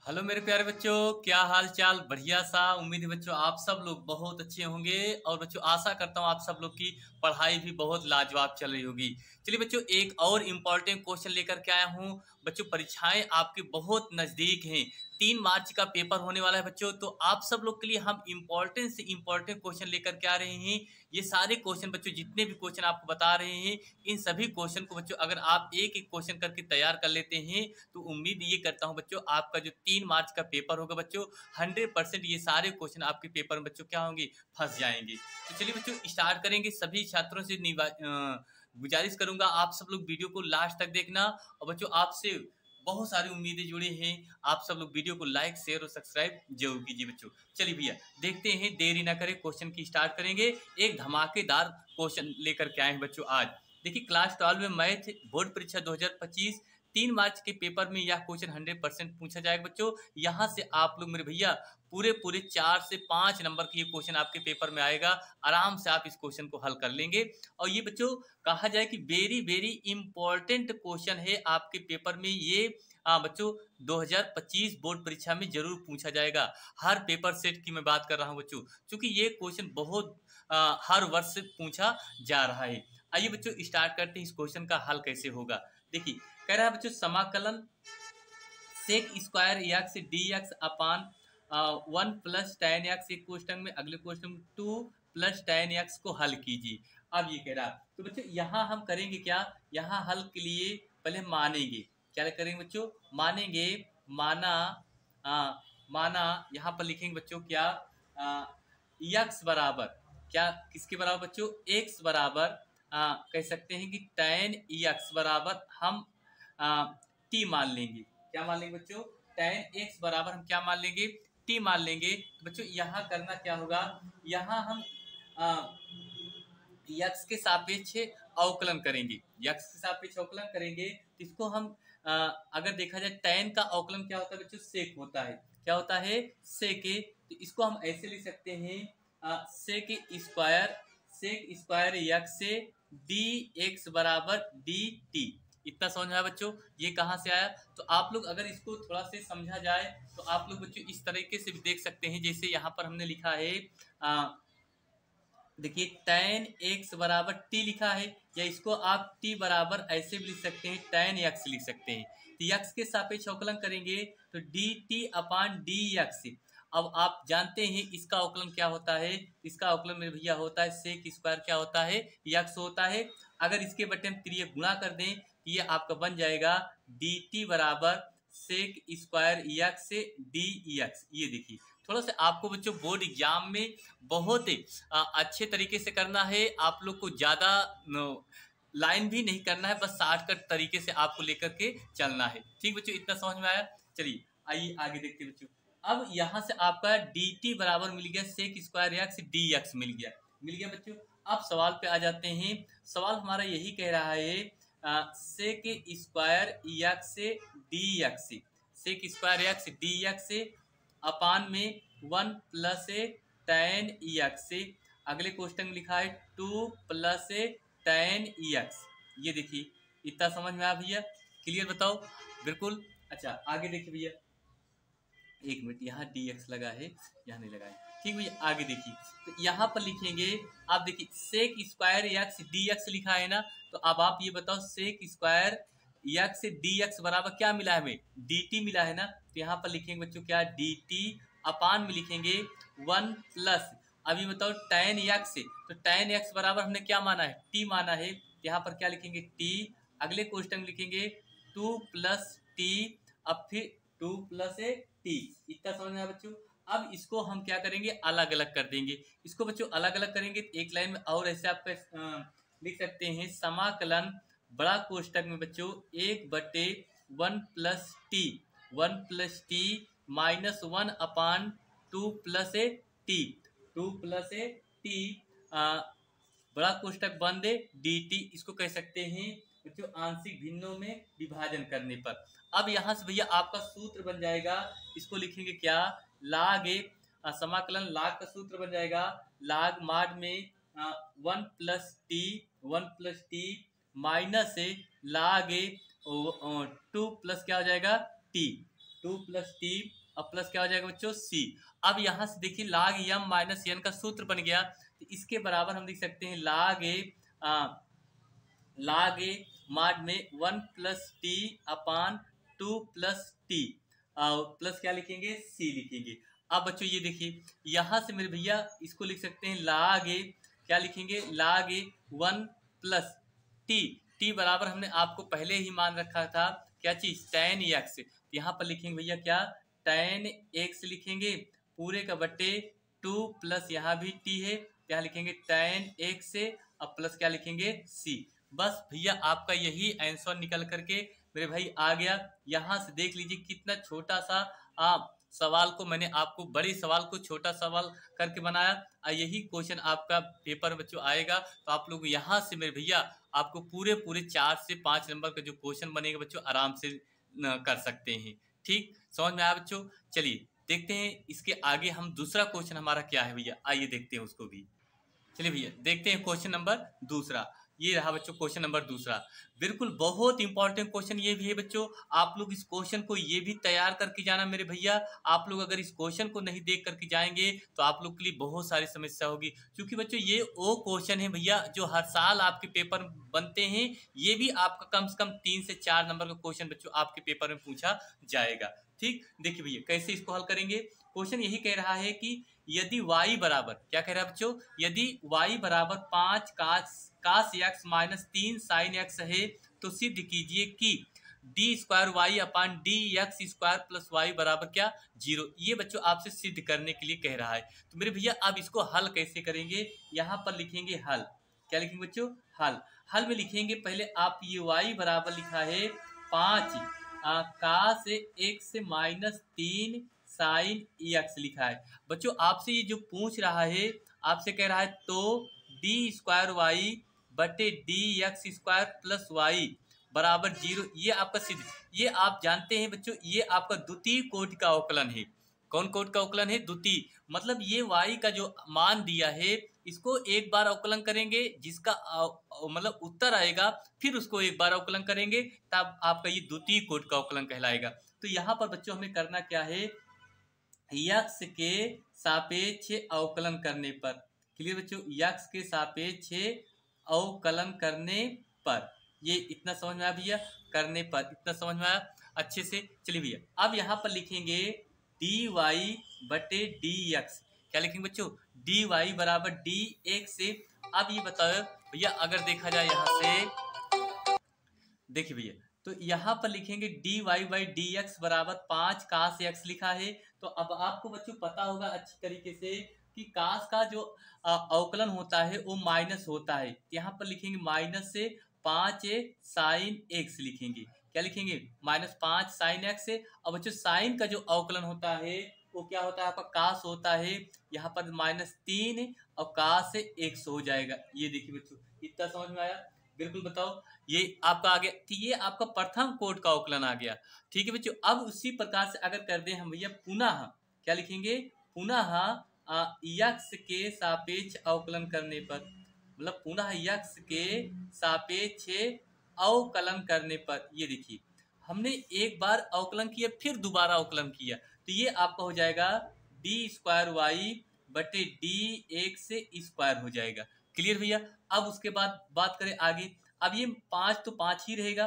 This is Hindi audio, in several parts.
हेलो मेरे प्यारे बच्चों, क्या हाल चाल। बढ़िया सा। उम्मीद है बच्चों आप सब लोग बहुत अच्छे होंगे। और बच्चों आशा करता हूँ आप सब लोग की पढ़ाई भी बहुत लाजवाब चल रही होगी। चलिए बच्चों, एक और इम्पोर्टेंट क्वेश्चन लेकर के आया हूँ। बच्चों परीक्षाएं आपके बहुत नज़दीक हैं। 3 मार्च का पेपर होने वाला है बच्चों, तो आप सब लोग के लिए हम इम्पोर्टेंट से इम्पोर्टेंट क्वेश्चन लेकर के आ रहे हैं। ये सारे क्वेश्चन बच्चों, जितने भी क्वेश्चन आपको बता रहे हैं, इन सभी क्वेश्चन को बच्चों अगर आप एक एक क्वेश्चन करके तैयार कर लेते हैं तो उम्मीद ये करता हूं बच्चों आपका जो 3 मार्च का पेपर होगा बच्चों 100% ये सारे क्वेश्चन आपके पेपर में बच्चों क्या होंगे, फंस जाएंगे। तो चलिए बच्चों स्टार्ट करेंगे। सभी छात्रों से गुजारिश करूंगा आप सब लोग वीडियो को लास्ट तक देखना। और बच्चों आपसे बहुत सारी उम्मीदें जुड़ी हैं। आप सब लोग वीडियो को लाइक शेयर और सब्सक्राइब जरूर कीजिए बच्चों। चलिए भैया देखते हैं, देरी ना करें, क्वेश्चन की स्टार्ट करेंगे। एक धमाकेदार क्वेश्चन लेकर के आए हैं बच्चों आज। देखिए क्लास 12 में मैथ बोर्ड परीक्षा 2025 3 मार्च के पेपर में यह क्वेश्चन 100% पूछा जाएगा बच्चों। यहाँ से आप लोग मेरे भैया पूरे 4 से 5 नंबर की ये क्वेश्चन आपके पेपर में आएगा। आराम से आप इस क्वेश्चन को हल कर लेंगे। और ये बच्चों कहा जाए कि वेरी वेरी इंपॉर्टेंट क्वेश्चन है आपके पेपर में ये। बच्चों 2025 बोर्ड परीक्षा में जरूर पूछा जाएगा। हर पेपर सेट की मैं बात कर रहा हूँ बच्चों, क्योंकि ये क्वेश्चन बहुत हर वर्ष से पूछा जा रहा है। आइए बच्चों स्टार्ट करते हैं, इस क्वेश्चन का हल कैसे होगा। देखिए कह रहा है बच्चों समाकलन sec square x D X upon 1 plus ten X, एक क्वेश्चन में, अगले क्वेश्चन में 2 प्लस टेन एक्स को हल कीजिए। अब ये कह रहा है तो बच्चों यहाँ हम करेंगे क्या, यहाँ हल के लिए पहले मानेंगे। क्या करेंगे बच्चों, मानेंगे। माना माना यहाँ पर लिखेंगे बच्चों क्या, एक्स बराबर क्या, किसके बराबर बच्चों, एक्स बराबर कह सकते हैं कि tan एक्स बराबर हम टी मान लेंगे। क्या मान लेंगे बच्चों, tan एक्स बराबर हम क्या मान लेंगे, टी मान लेंगे। तो बच्चों यहाँ करना क्या होगा, यहाँ हम यक्स के सापेक्ष अवकलन करेंगे। यक्स के सापेक्ष अवकलन करेंगे तो इसको हम अगर देखा जाए tan का अवकलन क्या होता है बच्चों, सेक होता है। क्या होता है, सेक। तो इसको हम ऐसे लिख सकते हैं सेक स्क्वायर यक्स से डी एक्स बराबर डी टी। इतना समझ में आया बच्चों, ये कहाँ से आया। तो आप लोग अगर इसको थोड़ा से समझा जाए तो आप लोग बच्चों इस तरीके से भी देख सकते हैं। जैसे यहाँ पर हमने लिखा है देखिए tan एक्स बराबर टी लिखा है, या इसको आप टी बराबर ऐसे भी लिख सकते हैं, tan एक्स लिख सकते हैं। तो यक्स के सापेक्ष अवकलन करेंगे तो D T upon D x. अब आप जानते हैं इसका अवकलन क्या होता है, इसका अवकलन मेरे भैया होता है सेक स्क्वायर क्या होता है, यक्स होता है। अगर इसके बटे हम त्रिय गुणा कर दें तो ये आपका बन जाएगा डी टी बराबर सेक स्क्वायर यक्स से डी एक्स। ये देखिए थोड़ा सा आपको बच्चों बोर्ड एग्जाम में बहुत अच्छे तरीके से करना है। आप लोग को ज़्यादा लाइन भी नहीं करना है, बस शॉर्टकट तरीके से आपको लेकर के चलना है। ठीक बच्चों, इतना समझ में आया। चलिए आइए आगे देखते हैं बच्चों। अब यहाँ से आपका डी टी बराबर मिल गया sec square x D X मिल गया बच्चों। अब सवाल पे आ जाते हैं। सवाल हमारा यही कह रहा है सेक स्क्वायर एक्स से d x, sec square x D x से अपान में 1 प्लस tan एक्स से, अगले क्वेश्चन में लिखा है 2 प्लस tan एक्स। ये देखिए इतना समझ में आया भैया, क्लियर बताओ, बिल्कुल। अच्छा आगे देखिए भैया, एक मिनट, यहाँ डी एक्स लगा है, यहाँ नहीं लगा है। ठीक भैया आगे देखिए, तो यहाँ पर लिखेंगे आप देखिए sec square x D x लिखा है ना, तो अब आप ये बताओ सेक स्क्वायर एक्स से डी एक्स बराबर क्या मिला है हमें, डी टी मिला है ना। तो यहाँ पर लिखेंगे बच्चों क्या, डी टी अपान में लिखेंगे 1 प्लस, अभी बताओ tan एक्स से, तो tan एक्स बराबर हमने क्या माना है, टी माना है। यहाँ पर क्या लिखेंगे टी, अगले क्वेश्चन में लिखेंगे 2 प्लस टी, अब फिर 2 प्लस टी। इतना समझ में आया बच्चों। अब इसको हम क्या करेंगे, अलग अलग कर देंगे। इसको बच्चों अलग अलग करेंगे एक लाइन में, और ऐसे आप लिख सकते हैं समाकलन बड़ा कोष्टक में बच्चों 1/1 plus T, 1 plus T minus 1 अपान 2 प्लस टी, 2 प्लस टी बड़ा कोष्टक बंद डी टी। इसको कह सकते हैं बच्चों आंशिक भिन्नों में विभाजन करने पर। अब यहाँ से भैया आपका सूत्र बन जाएगा, इसको लिखेंगे क्या, लाग समाकलन लाग का सूत्र बन जाएगा, लाग माड में 1 प्लस टी माइनस लाग 2 प्लस क्या हो जाएगा टी, 2 प्लस टी और प्लस क्या हो जाएगा बच्चों सी। अब यहाँ से देखिए log m माइनस n का सूत्र बन गया, तो इसके बराबर हम लिख सकते हैं log a माड में 1 plus T upon 2 plus T plus क्या लिखेंगे सी लिखेंगे। अब बच्चों ये देखिए यहाँ से मेरे भैया इसको लिख सकते हैं log a, क्या लिखेंगे log a 1 प्लस टी बराबर हमने आपको पहले ही मान रखा था क्या चीज tan x। यहाँ पर लिखेंगे भैया क्या tan x लिखेंगे पूरे का बट्टे 2 प्लस यहाँ भी t है, यहाँ लिखेंगे tan x से अब प्लस क्या लिखेंगे c। बस भैया आपका यही आंसर निकल करके मेरे भाई आ गया। यहाँ से देख लीजिए कितना छोटा सा सवाल को मैंने आपको बड़े सवाल को छोटा सवाल करके बनाया, और यही क्वेश्चन आपका पेपर में बच्चों आएगा। तो आप लोग यहाँ से मेरे भैया आपको पूरे 4 से 5 नंबर का जो क्वेश्चन बनेगा बच्चों आराम से कर सकते हैं। ठीक समझ में आया बच्चों। चलिए देखते हैं इसके आगे हम दूसरा क्वेश्चन हमारा क्या है भैया, आइए देखते हैं उसको भी। चलिए भैया देखते हैं क्वेश्चन नंबर दूसरा। ये रहा बच्चों क्वेश्चन नंबर दूसरा, बिल्कुल बहुत इंपॉर्टेंट क्वेश्चन ये भी है बच्चों। आप लोग इस क्वेश्चन को ये भी तैयार करके जाना मेरे भैया। आप लोग अगर इस क्वेश्चन को नहीं देख करके जाएंगे तो आप लोग के लिए बहुत सारी समस्या होगी, क्योंकि बच्चों ये वो क्वेश्चन है भैया जो हर साल आपके पेपर में बनते हैं। ये भी आपका कम से कम 3 से 4 नंबर का क्वेश्चन बच्चों आपके पेपर में पूछा जाएगा। ठीक देखिए भैया कैसे इसको हल करेंगे। क्वेश्चन यही कह रहा है कि यदि y बराबर क्या कह रहा है बच्चों, यदि y बराबर 5 cos x minus 3 sine x है तो सिद्ध कीजिए कि D square Y upon D x square plus Y बराबर क्या 0। ये बच्चों आपसे सिद्ध करने के लिए कह रहा है। तो मेरे भैया अब इसको हल कैसे करेंगे, यहाँ पर लिखेंगे हल। क्या लिखेंगे बच्चों हल में लिखेंगे पहले आप ये y बराबर लिखा है 5 cos x minus 3 sine x लिखा है। बच्चों आपसे ये जो पूछ रहा है आपसे कह रहा है तो डी स्क्वायर वाई बटे d x square plus Y बराबर 0। ये आपका सिद्ध, ये आप जानते हैं बच्चों ये आपका द्वितीय कोटि का अवकलन है। कौन कोटि का अवकलन है, द्वितीय। मतलब ये y का जो मान दिया है इसको एक बार अवकलन करेंगे, जिसका मतलब उत्तर आएगा फिर उसको एक बार अवकलन करेंगे, तब आपका ये द्वितीय कोटि का अवकलन कहलाएगा। तो यहाँ पर बच्चों हमें करना क्या है, यक्स के सापेक्ष अवकलन करने पर। क्लियर बच्चों, यक्स के सापेक्ष अवकलन करने पर, ये इतना समझ में आया भैया, करने पर इतना समझ में आया अच्छे से। चलिए भैया अब यहाँ पर लिखेंगे डी वाई बटे डी एक्स। क्या लिखेंगे बच्चों, डी वाई बराबर डी एक्स से। अब ये बताओ भैया अगर देखा जाए यहाँ से, देखिए भैया तो यहाँ पर लिखेंगे d y by d x बराबर 5 कास एक्स लिखा है। तो अब आपको बच्चों पता होगा अच्छी तरीके से कि कास का जो अवकलन होता है वो माइनस होता है। यहाँ पर लिखेंगे माइनस से 5 साइन एक्स लिखेंगे। क्या लिखेंगे -5 साइन एक्स से। अब बच्चों साइन का जो अवकलन होता है वो क्या होता है आपका कास होता है, यहाँ पर -3 और कास से x हो जाएगा। ये देखिए बच्चों इतना समझ में आया, बिल्कुल बताओ ये आपका आ गया कि ये आपका प्रथम कोटि का अवकलन आ गया। ठीक है बच्चों, अब उसी प्रकार से अगर कर दें हम भैया पुनः, क्या लिखेंगे पुनः यक्स के सापेक्ष अवकलन करने पर, मतलब पुनः यक्स के सापेक्ष अवकलन करने पर। ये देखिए हमने एक बार अवकलन किया फिर दोबारा अवकलन किया, तो ये आपका हो जाएगा डी स्क्वायर वाई बटे डी एक्स स्क्वायर हो जाएगा। क्लियर भैया। अब उसके बाद बात करें आगे, अब ये 5 तो 5 ही रहेगा,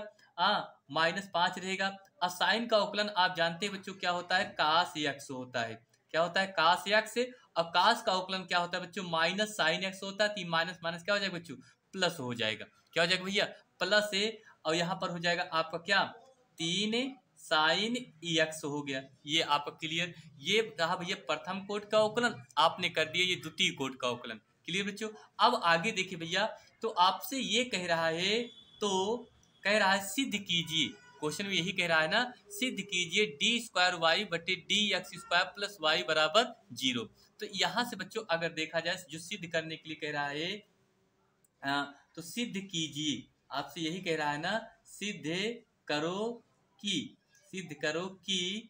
-5 रहेगा। और साइन का अवकलन आप जानते हैं बच्चों क्या होता है, कास एक्स होता है। क्या होता है, कास एक्स। और कास का अवकलन क्या होता है बच्चों, माइनस साइन एक्स होता है। 3 माइनस माइनस क्या हो जाएगा बच्चों, प्लस हो जाएगा। क्या हो जाएगा भैया, प्लस है। और यहाँ पर हो जाएगा आपका क्या 3 साइन एक्स हो गया। ये आपका क्लियर। ये रहा भैया प्रथम कोटि का अवकलन, आपने कर दिया ये द्वितीय कोटि का अवकलन। क्लियर बच्चों। अब आगे देखिए भैया, तो आपसे ये कह रहा है, तो कह रहा है सिद्ध कीजिए, क्वेश्चन में यही कह रहा है ना, सिद्ध कीजिए डी स्क्वायर वाई बटे d x square plus Y बराबर 0। तो यहाँ से बच्चों अगर देखा जाए जो सिद्ध करने के लिए कह रहा है, तो सिद्ध कीजिए, आपसे यही कह रहा है ना, सिद्ध करो कि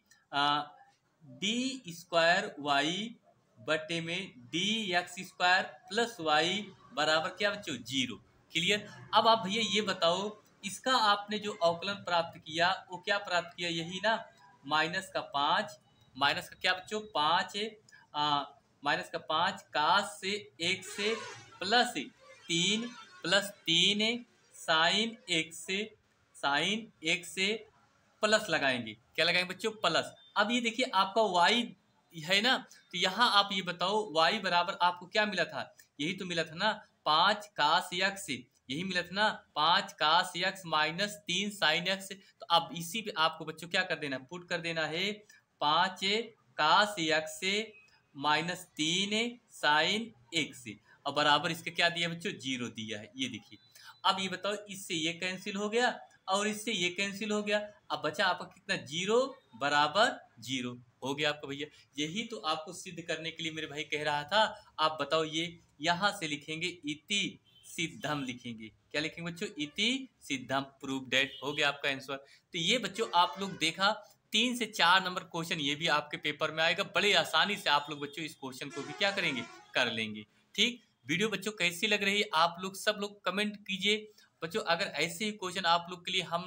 डी स्क्वायर वाई बटे में d x square plus Y बराबर क्या बच्चों 0। क्लियर। अब आप भैया ये बताओ इसका आपने जो अवकलन प्राप्त किया वो क्या प्राप्त किया, यही ना, माइनस का क्या बच्चों 5 है, माइनस का 5 काश से 1 से प्लस 3 प्लस 3 है साइन 1 से प्लस लगाएंगे। क्या लगाएंगे बच्चों प्लस। अब ये देखिए आपका y है ना, तो यहाँ आप ये बताओ y बराबर आपको क्या मिला था, यही तो मिला था ना 5 काश यक्स, यही मिला था ना 5 काश यक्स माइनस 3 साइन यक्स। तो अब इसी पे आपको बच्चों क्या कर देना, पुट कर देना है 5 काश यक्स माइनस 3 साइन 1 और बराबर इसके क्या दिया बच्चों 0 दिया है। ये देखिए अब ये बताओ इससे ये कैंसिल हो गया और इससे ये कैंसिल हो गया, अब बचा आपका कितना 0 बराबर 0 हो गया आपका भैया। यही तो आपको सिद्ध करने के लिए मेरे भाई कह रहा था। आप बताओ ये यहाँ से लिखेंगे इति सिद्धम लिखेंगे, क्या लिखेंगे बच्चों इति सिद्धम, प्रूव डेट, हो गया आपका आंसर। तो ये बच्चों आप लोग देखा 3 से 4 नंबर क्वेश्चन ये भी आपके पेपर में आएगा, बड़े आसानी से आप लोग बच्चों इस क्वेश्चन को भी क्या करेंगे कर लेंगे। ठीक, वीडियो बच्चों कैसी लग रही है आप लोग सब लोग कमेंट कीजिए बच्चों। अगर ऐसे ही क्वेश्चन आप लोग के लिए हम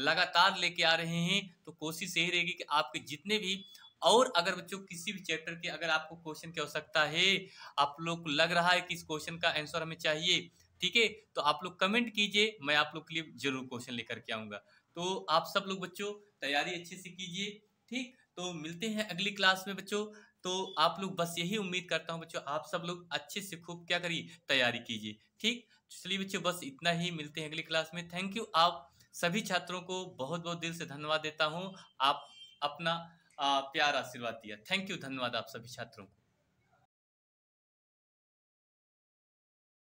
लगातार लेके आ रहे हैं तो कोशिश यही रहेगी कि आपके जितने भी, और अगर बच्चों किसी भी चैप्टर के अगर आपको क्वेश्चन की आवश्यकता है, आप लोग को लग रहा है कि इस क्वेश्चन का आंसर हमें चाहिए, ठीक है, तो आप लोग कमेंट कीजिए, मैं आप लोग के लिए जरूर क्वेश्चन लेकर के आऊंगा। तो आप सब लोग बच्चों तैयारी अच्छे से कीजिए। ठीक, तो मिलते हैं अगली क्लास में बच्चों। तो आप लोग बस यही उम्मीद करता हूँ बच्चों आप सब लोग अच्छे से खूब क्या करिए तैयारी कीजिए। ठीक, चलिए बच्चों बस इतना ही, मिलते हैं अगली क्लास में। थैंक यू, आप सभी छात्रों को बहुत बहुत दिल से धन्यवाद देता हूँ। आप अपना प्यार आशीर्वाद दिया। थैंक यू, धन्यवाद आप सभी छात्रों को।